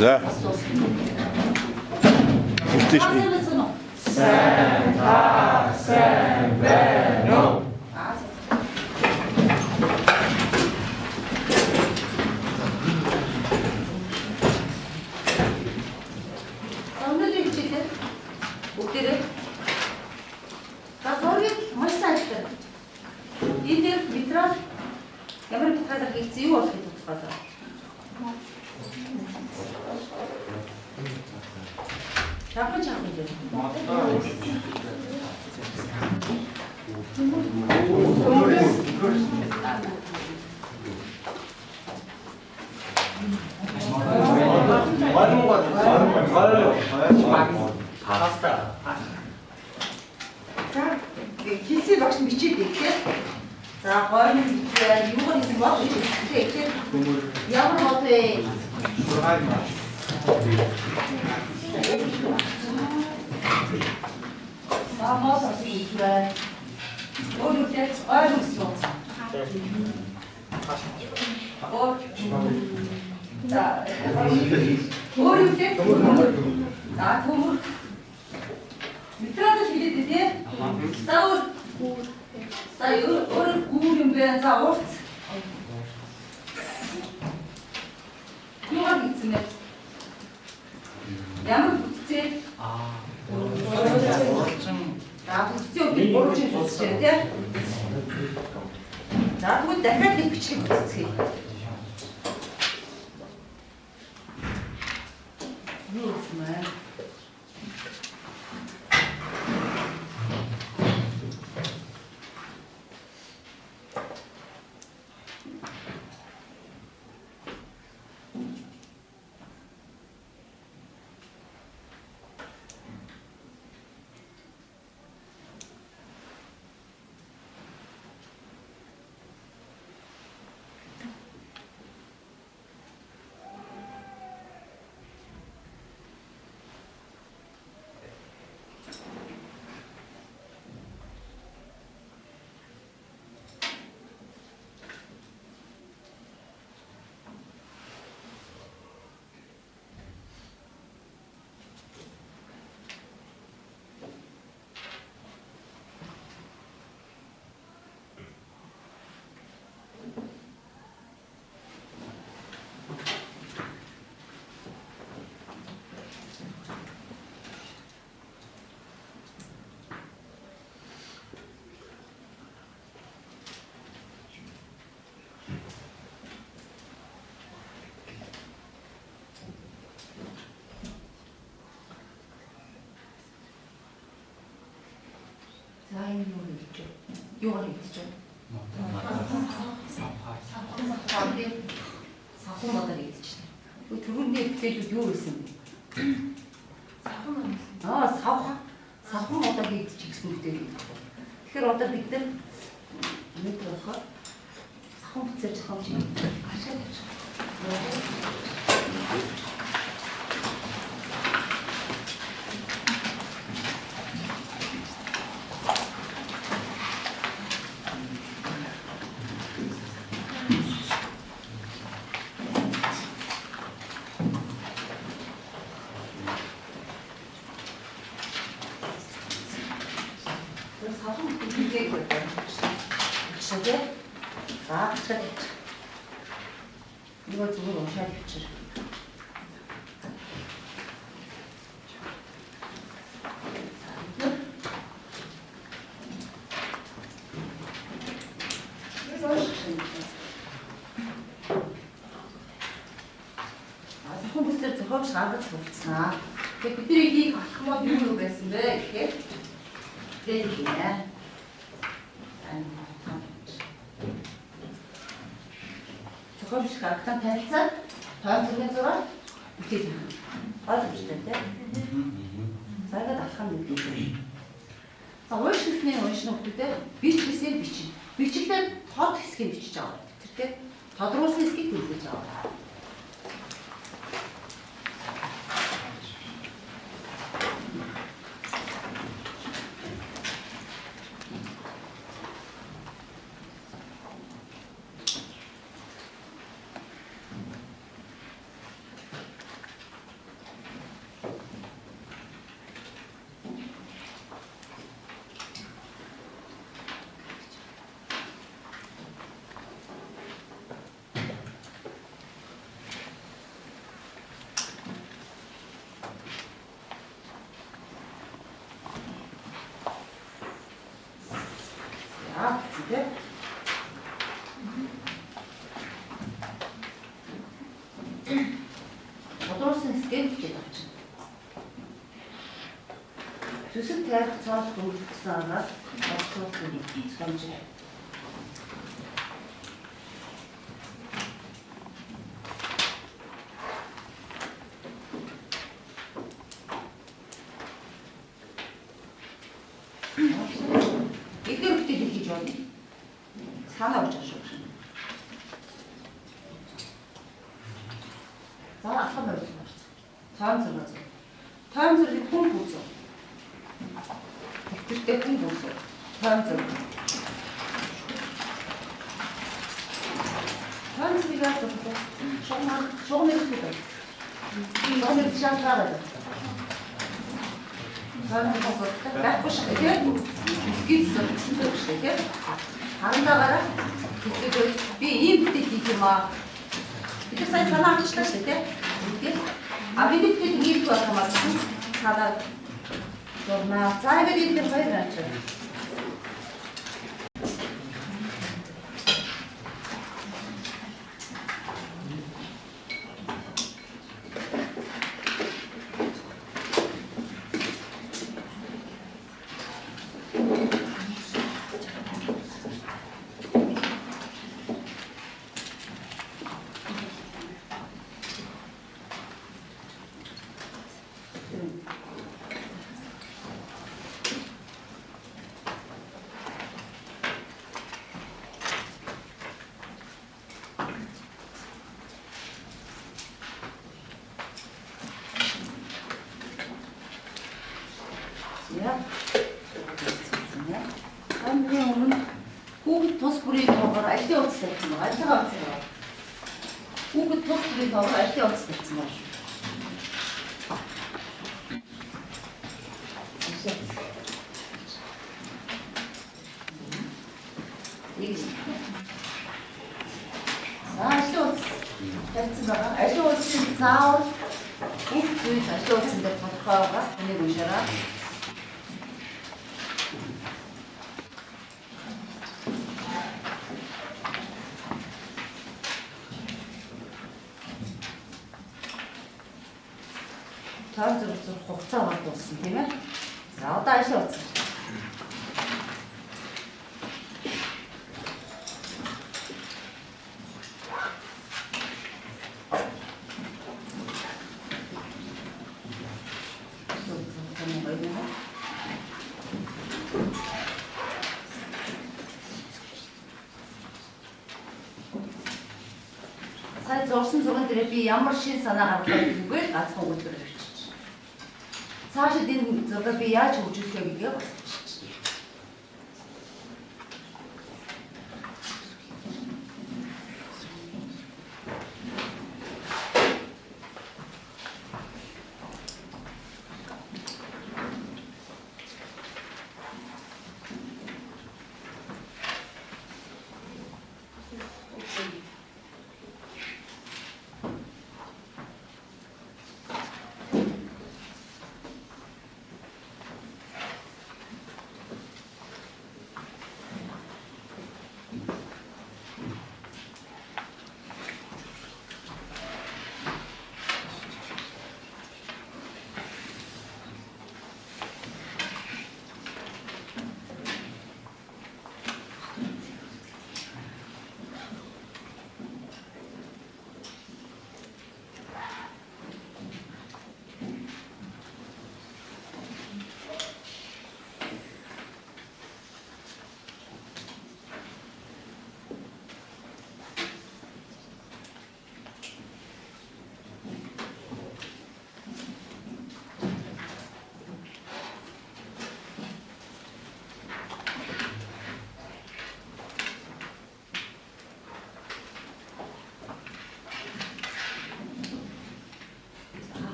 За. Үтэж. Шаардлага болцсноо. Тэгээд бидний энийг авах мод юу байсан бэ гэхээр тэгээд нэ. Зохиолч гаргахтаа танилцаад тооцоогын зураг үтээс байна. Ойлгомжтой тийм. Цагаад алхам мэдээ. За уушгисны хүүхдүүдээ бич хэсэг бичнэ. Бичлэлээр тод хэсгийг бичиж аваа. Тэр тийм тодруулсан хэсгийг хэлж аваа. гэсэн тийм. Одоосын схем гэж авчихна. Зүсэг тайрах цааш хөрвүүлсэн араас олцсон схемж. Санаа авч байгаа шүү. За ахаа байж байна. Таан зэрэг. Таан зэрэг хүн бүзөө. Ихтэй хүн бүзөө. Таан зэрэг. Таан зэрэг яах вэ? Шугамыг хийдэг. Шугамыг шаардлагатай. Таан зэрэг байхгүй шүү дээ. Гизсэн шүү дээ. Хандаагаараа хэвчээ би ийм бүтээл хийх юм аа. Бид сайн санаа авчлаа шүү дээ. Тэгээд бид бүтээл ийм болох юм аа. Санаа дурнаа. За ингээд ийм хоёр наач. Хүүхэд тус бүрийн тоогоор аль утас тавьсан байна? Альгаа утас байна. Хүүхэд тус бүрийн тоогоор аль утас тавьсан байна? За аль утас тавьсан байна. Аль утасын заавал бүх зүйл аль утсан дээр тодорхой байгаа. Энийг уншаарай. Таан зэрэг хугацаа болдсон тийм ээ. За одоо ашиг утас. Сайн зурсан зурган дээр би ямар шин санаа гаргах үгээр ганцхан өгүүлбэр өгч. Цаашид энэ зураг би яаж хөгжүүлэх вэ гэдгийг бодчих.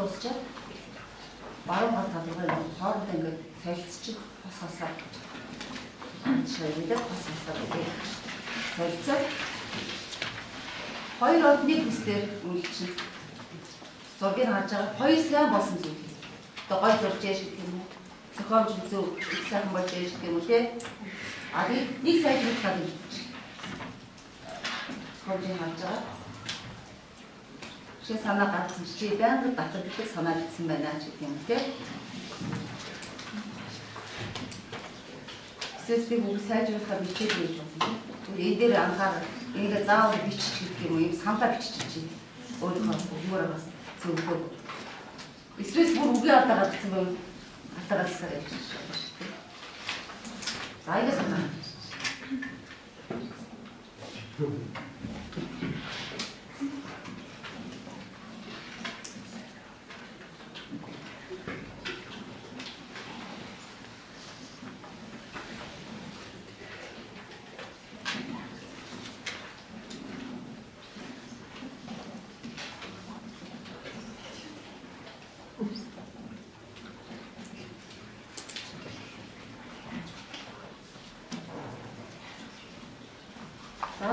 Дуусчаад баруун гал талбай хоорондоо ингээд солилцчих бас хасаад шийдээд бас хасаад солилцоод хоёр одны бүсдэр үйлчин зургийг харж байгаа хоёр сайн болсон зүйл. Одоо гой зурж яаш гэх юм уу? Зохиомж зөв сайхан болж яаш гэх юм уу те? нэг сайжруулахад хожим харж байгаа. Чи санаа гаргасан чи байнга батлагдаг санаа бичсэн байна ч гэх юм те. Сэсбиг үг сайжруулахад бичээд байж болно. Энэ дээр анхаар ингээ заавал бичих гэх юм уу юм самлаа бичиж чи өөрийнхөө хүмүүрээ бас зөвхөн эсвэл бүр үгээ алдаагаадсан байв алдаагаасаар явж байна. За ингэ санаа.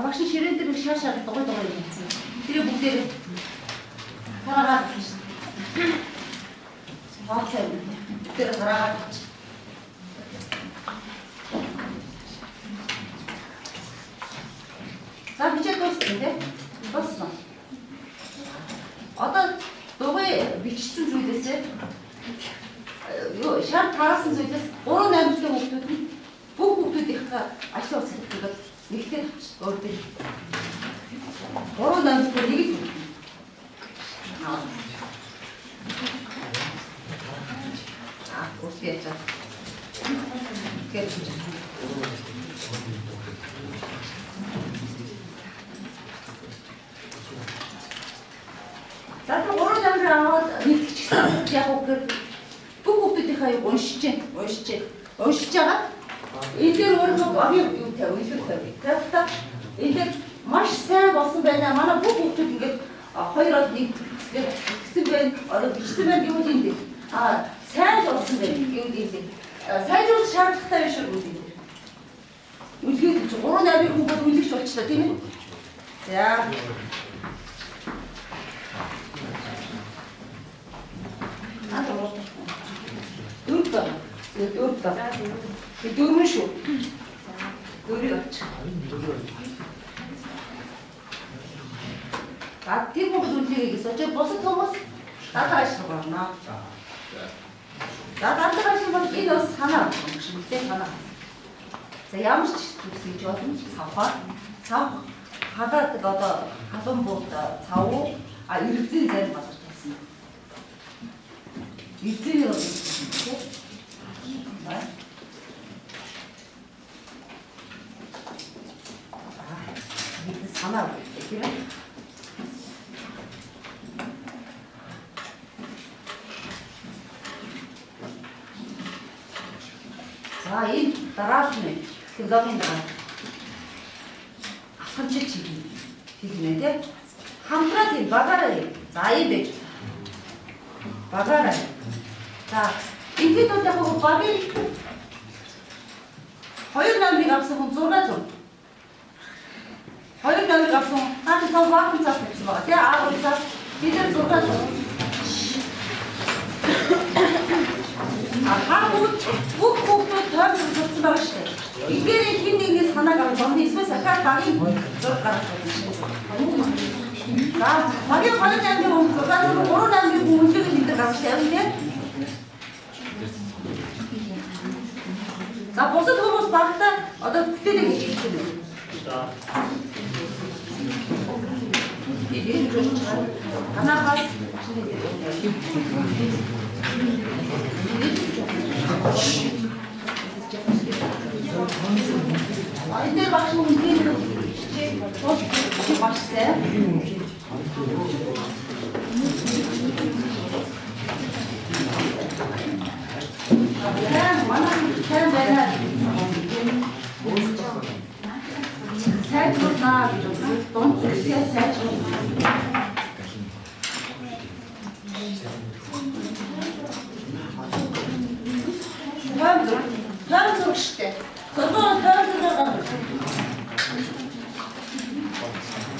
Багш ширээн дээр шаашаа дугуй хийсэн. Тэр бүгдээр хараагаад хийсэн. Хаатай. Тэр хараагаад. За бичээд дуусна тийм. Дуусна. Одоо дугуй бичсэн зүйлээсээ шарт хараасан зүйлээс 3-8 хүүхдүүд нь бүх хүүхдүүдийнхээ ажлын уцалдаг нэгтэй өөртөө 3-8 нэг л өөртөө яа. За 3-8 аваад нэгтгэчихсэн. Яг үгээр бүх хүүхдүүдийнхээ уншиж байгаа. Энэ дээр өөрөө багийн юу тавь, илүү тавь. Тэгэхдээ энэ дээр маш сайн болсон байна. Манай бүх хүүхдүүд ингээд 2-1 гэсэн байна. Одоо бичсэн байна гэвэл энэ дээр сайн болсон байна гэвэл энэ дээр сайжруулах шаардлагатай биш үү энэ дээр. Үлгээд 3-8 хүүхэд үлгэж болчихлоо тийм ээ. За. Дөрмөн шүү. Дөрөв авчих. Тэр бүгд үлдээе гэсэн чинь босод хүмүүс дадлага ажиллах байна. За дадлага ажиллах бол энэ бас санаа юм шиг үлдээ санаа. За ямар ч зүйлс болно цав хадаадаг одоо халуун бууд цав эргэзээ зарим газар тавьсан. Эргэзээ юм тийм. санаа тийм ээ. За энэ дараалал нь технологийн дараа асамжил хийгнэ тийм. Хамтраа тийм багаараа за ийм байж. Багаараа. За ингээд бол яг багийн 2 номыг авсан хүн 600. 2 номыг авсан хаана тав вакуум цаас тавьсан байгаа тийм аа цаас бидэр 600. Бүх хүүхдүүд тойрсон зурсан байгаа шүү дээ. Эдгээр хин нэгний санааг авах юм эсвэл сахиа багийн зураг гаргаж байна шүү дээ. За багийн 2 амгийн хүн 3 амгийн хүн үлдэх энэ гаргаж тавьсан тийм. За бусад хүмүүс багтаа одоо бүтээлээ хийчихсэн байна. Танахаас энэ багш үнэхээр багштай. Сайн байна. Сайжруулнаа гэж дунд зүйлээ сайжруулнаа. План зурштай. Зурган гаргаж.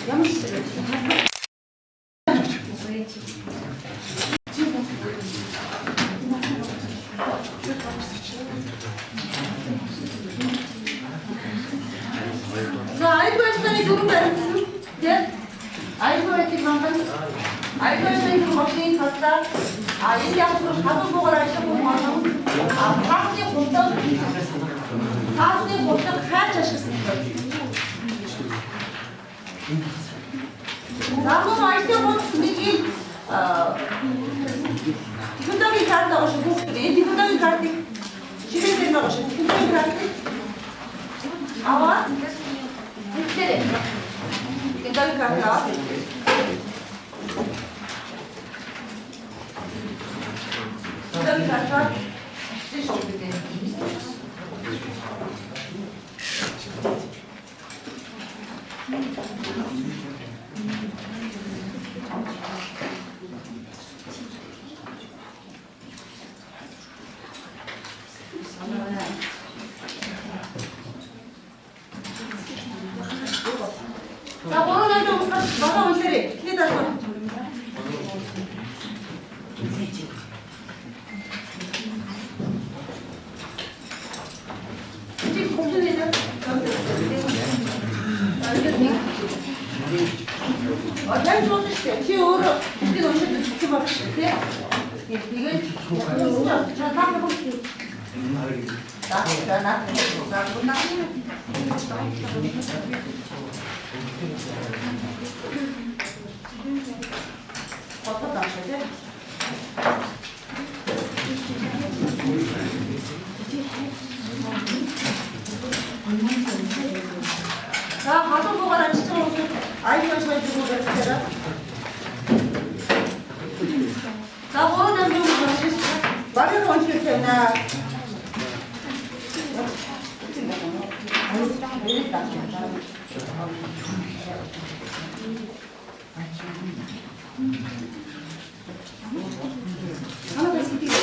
Ямар ч дөрөв баримтсан. Тэгээд айлгуулыг манган айлгуулын машин талдаа энэ яг хадуу буугаар ажиллах хүн маань фасны хурдан хайж ашигласан. Заавал ажлын хурц нэг юм технологийн карт авах шүү. Энэ технологийн картыг ширээдээ авах шүү. Технологийн картыг аваад бүгдээрээ технологийн карт аваад технологийн картаа шишүүлдэг. 자, 모르는 좀 맞아 오시리. 기다 좀. 지금 공부해야 돼. 잘 좋으시죠? 지금 오늘 이게 너무 좋지 마. 네? 이게 자, 다음 볼게요. 나. 어떻게 하셔야 돼? 자, 가서 보거나 진짜 오세요. 아이디어 잘 주고 그랬잖아. 자, 모르는 좀 말해서 원시겠잖아. 하나 더 시키고.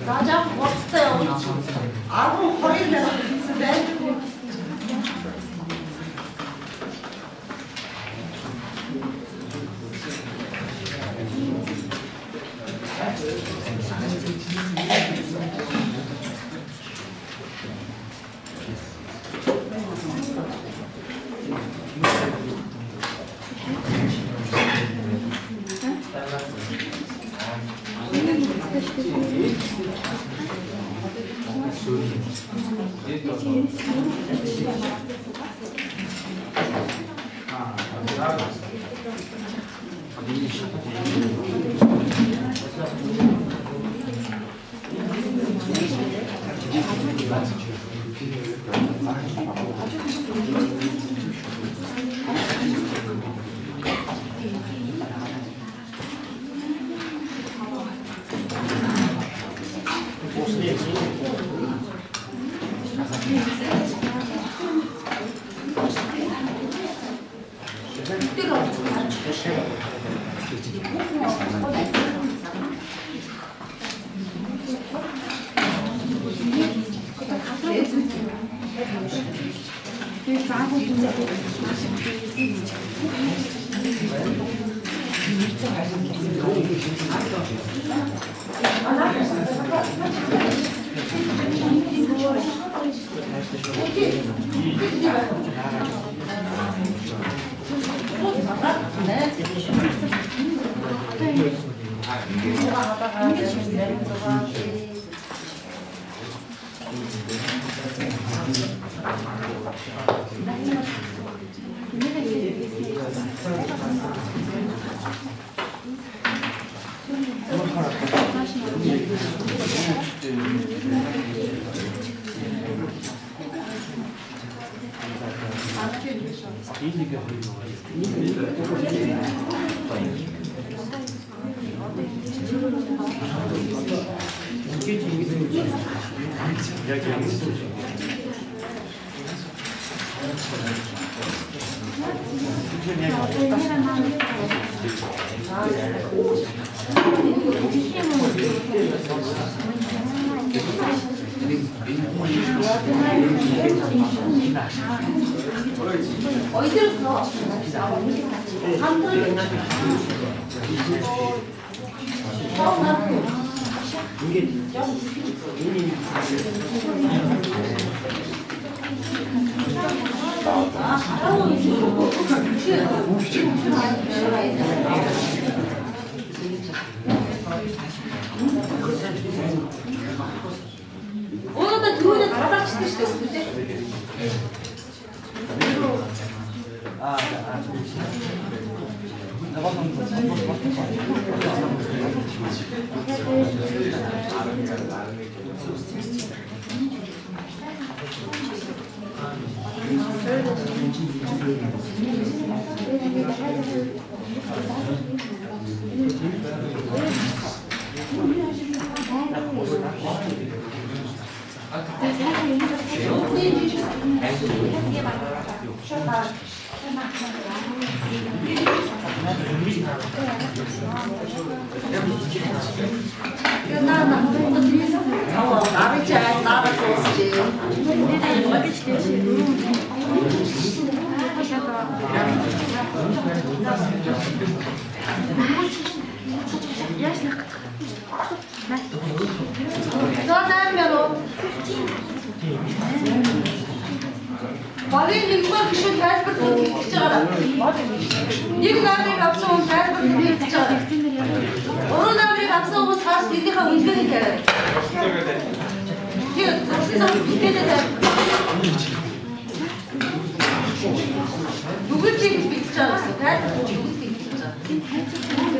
맞아, 없어요. 아무 허리를 내가 있는데. 어디로 오늘도 들어오는 바닥 치듯이 없는데? Валерий Лимон еще пять бутылок вчера. Нэг намыг авсан хүн пять бутылок вчера. Уруу намыг авсан хүмүүс хаас тэднийхээ үнэлгээний тавиа. Тэгээд зөвхөн үнэлгээний тавиа. Бүгд чиг бич байгаа гэсэн пять бүгд бич байгаа.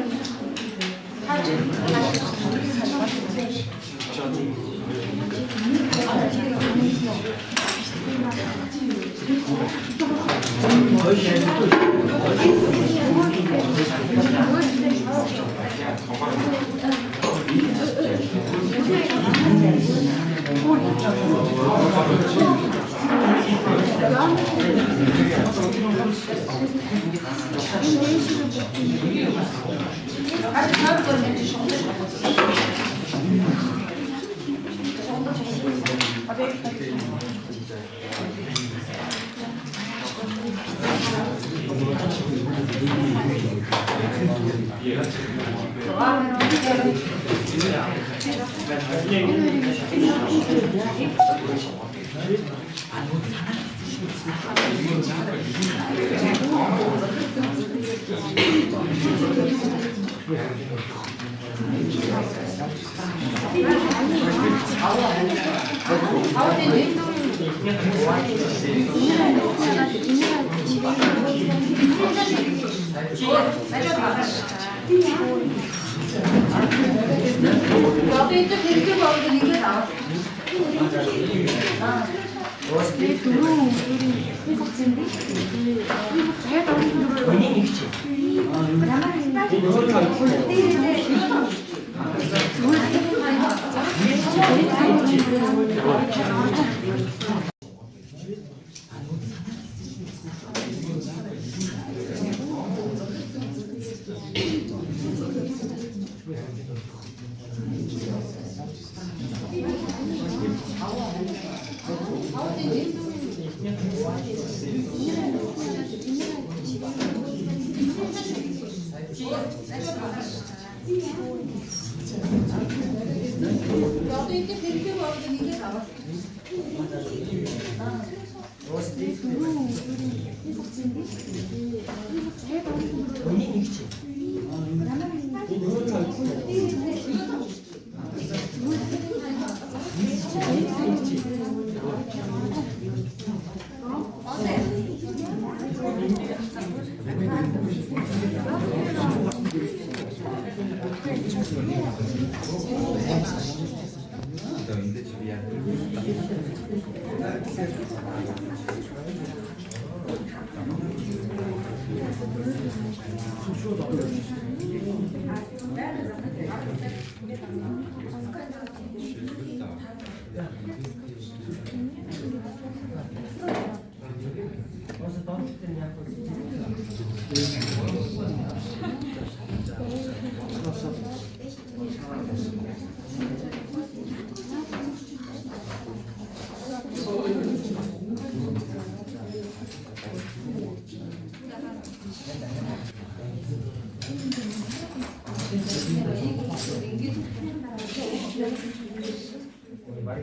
아,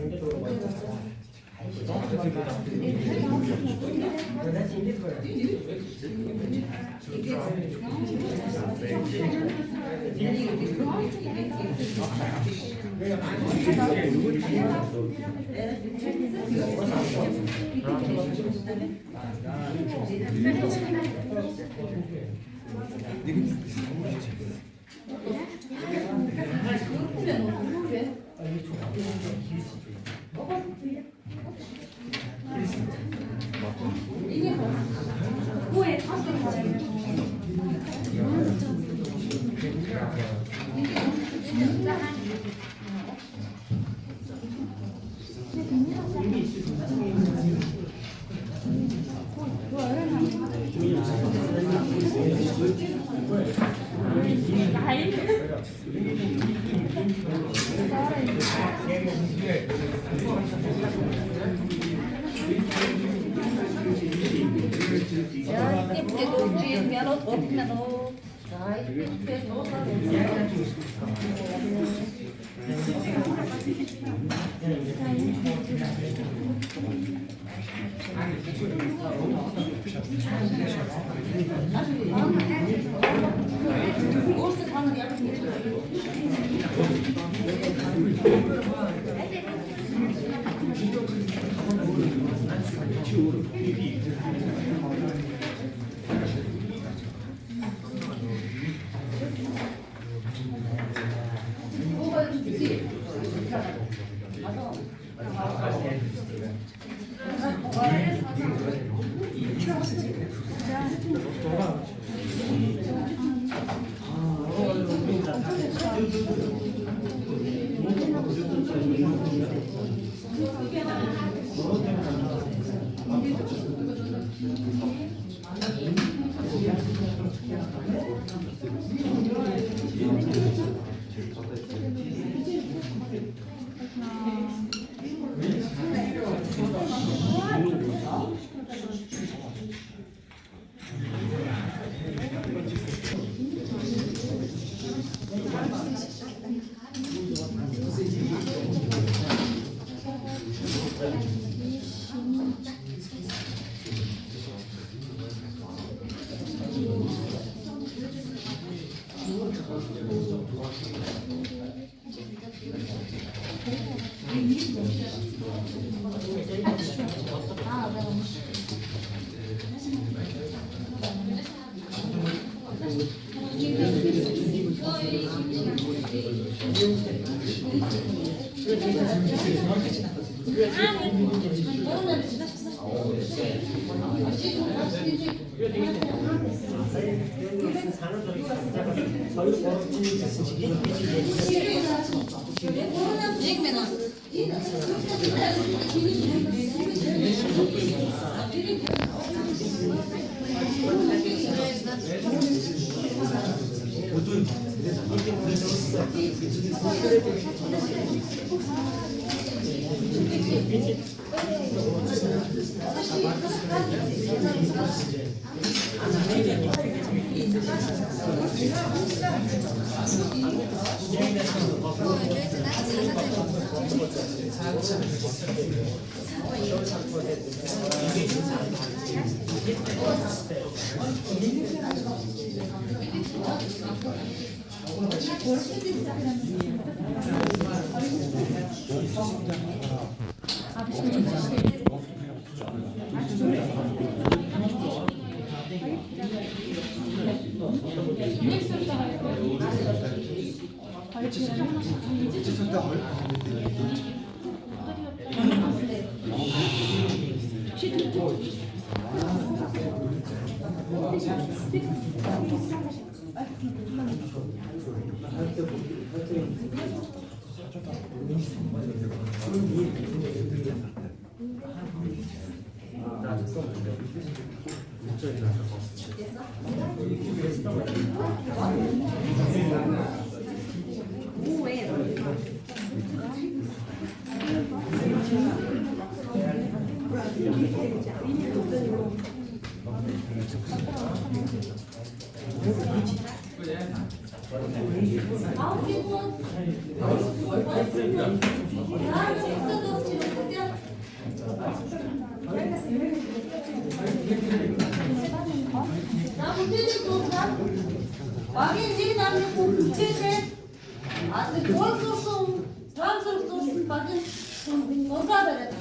бүтээдэг дуусна. Багийн нэг намны бүтээдэг. Азар болсосон трансфер зурсан багийн ургаа бариад.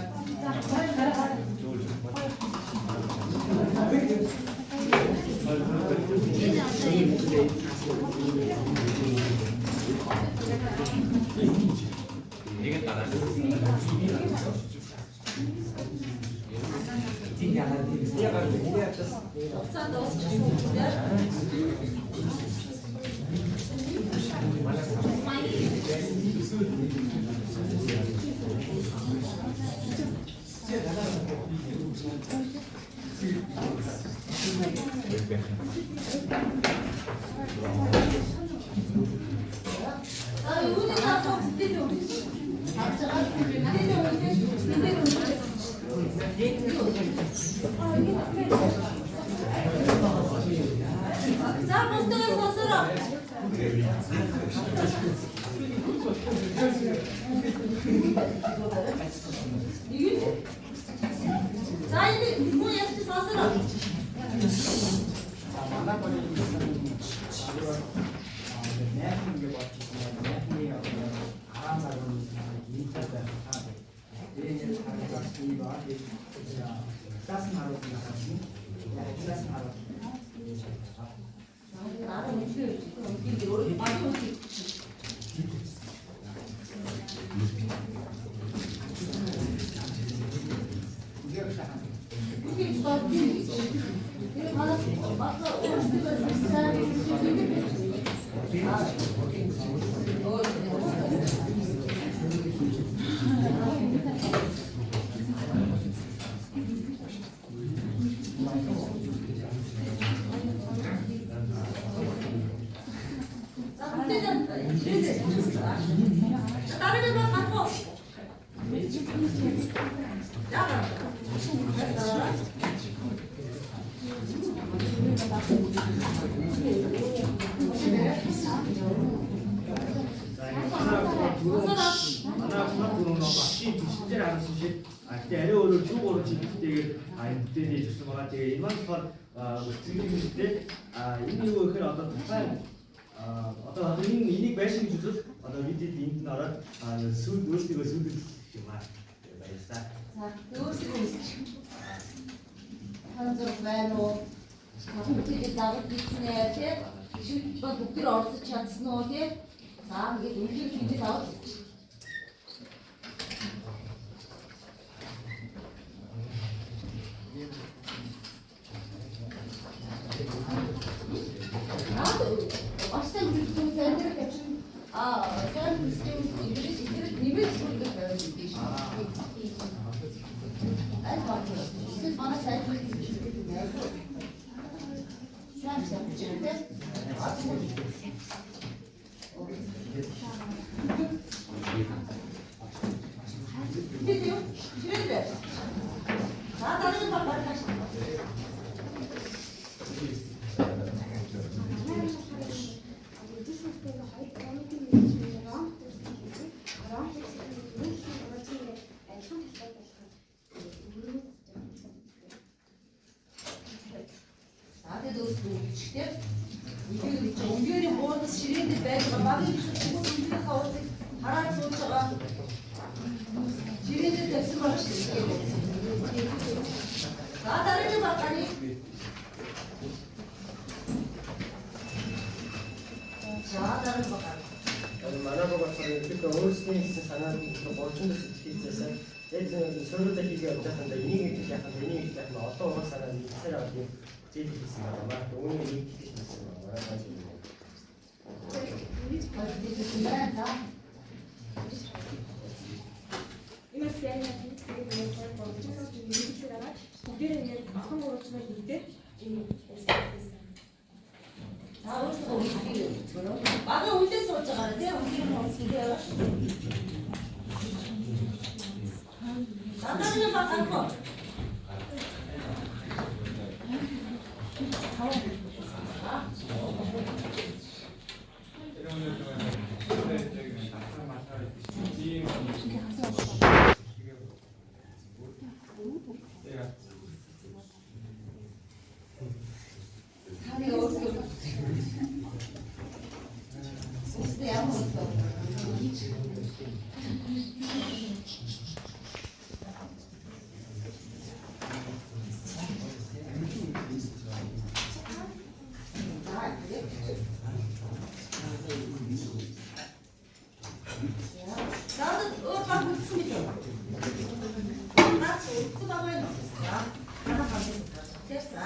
됐어.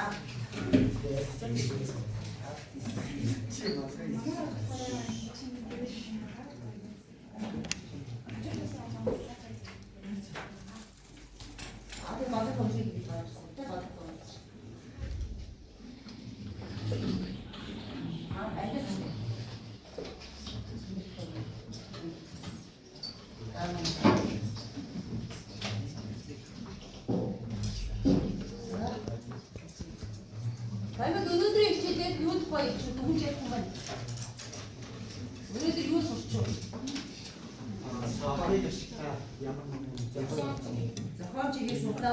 아들 맞을 거 움직이기 잘했어. 때 맞을 거. 아, 알겠어. Дай-ка өнөөдрийн хичээлээр юу тухай ярьж дүгнж ярих юм байна. Өнөөдөр юу сурч вэ? 사업의 식사 양은 Зохион чиглэл судлаа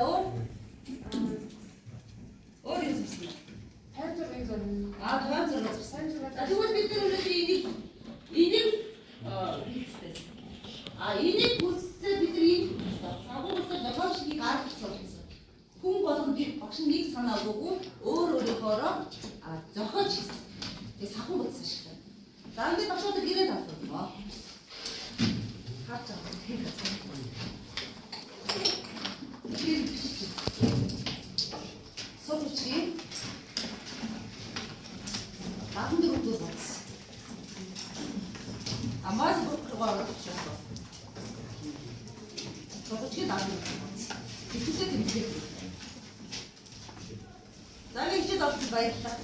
өөр юу сурсан? Тайван зургийг зориулна. Тайван зураг сурсан. Сайн зураг. Тэгвэл бид нар өнөөдөр энийг энийг хүссэн бид нар ийм агуулсан зохион чиглэлийг гаргаж сурсан. Хүн болгонд багш нэг санаа өгөөгүй өөр өөрөөрөө зохиож хийсэн. Тэгээ сахан бүтсэн шиг байна. За ингээд багшуудад гэрээ тавьсан. Хаач аа тийм байна. Сорчи. Нахан дөрөвдөө бац. Амаас бүрхрэгөө орчихсон. Сорчи нахан бац. Тэтгэдэг тэмдэг. За ингэж авсан баярлалаа.